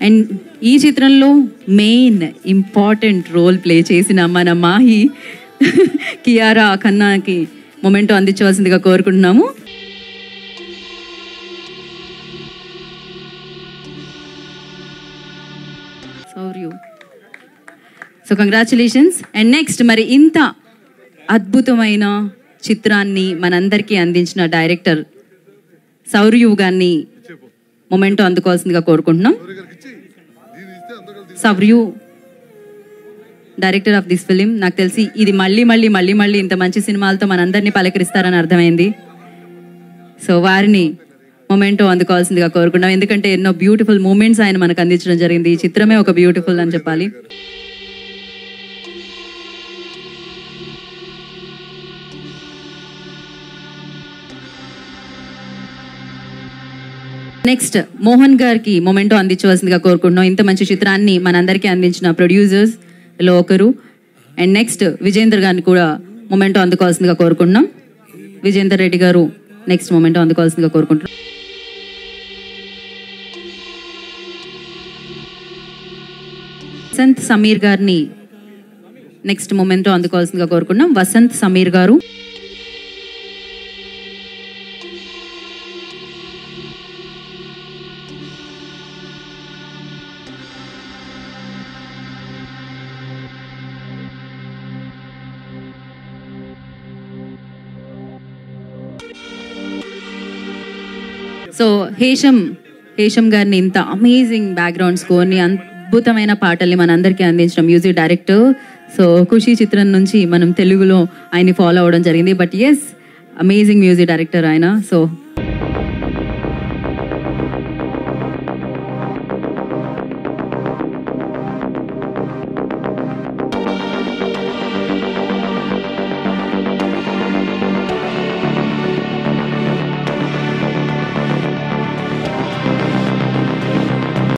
And ఈ చిత్రంలో main important role play చేసిన మన మాహి కియారా ఖన్నాకి మొమెంటో అందించవలసిందిగా కోరుకుంటున్నాము. So congratulations. అండ్ నెక్స్ట్ మరి ఇంత అద్భుతమైన చిత్రాన్ని మనందరికీ అందించిన డైరెక్టర్ సౌర్యు గారిని మొమెంటో అందుకోవాల్సిందిగా కోరుకుంటున్నాం. సౌర్యు డైరెక్టర్ ఆఫ్ దిస్ ఫిలిం. నాకు తెలిసి ఇది మళ్ళీ ఇంత మంచి సినిమాలతో మనందరినీ పలకరిస్తారని అర్థమైంది. సో వారిని మొమెంటో అందుకోవాల్సిందిగా కోరుకుంటున్నాం. ఎందుకంటే ఎన్నో బ్యూటిఫుల్ మూమెంట్స్ ఆయన మనకు అందించడం జరిగింది. ఈ చిత్రమే ఒక బ్యూటిఫుల్ అని చెప్పాలి. నెక్స్ట్ మోహన్ గారికి మొమెంటో అందించవలసిందిగా కోరుకుంటున్నాం. ఇంత మంచి చిత్రాన్ని మనందరికీ అందించిన ప్రొడ్యూసర్స్లో ఒకరు. అండ్ నెక్స్ట్ విజేందర్ గారిని కూడా మొమెంటో అందుకోవాల్సిందిగా కోరుకుంటున్నాం. విజేందర్ రెడ్డి గారు నెక్స్ట్ మొమెంటో అందుకోవాల్సిందిగా కోరుకుంటున్నాం. వసంత్ సమీర్ గారిని నెక్స్ట్ మొమెంటో అందుకోవాల్సిందిగా కోరుకుంటున్నాం. వసంత్ సమీర్ గారు. సో హేషం గారిని ఇంత అమేజింగ్ బ్యాక్గ్రౌండ్ స్కోర్ని, అద్భుతమైన పాటల్ని మనందరికీ అందించిన మ్యూజిక్ డైరెక్టర్. సో ఖుషి చిత్రం నుంచి మనం తెలుగులో ఆయన్ని ఫాలో అవ్వడం జరిగింది. But yes, amazing music director ఆయన. సో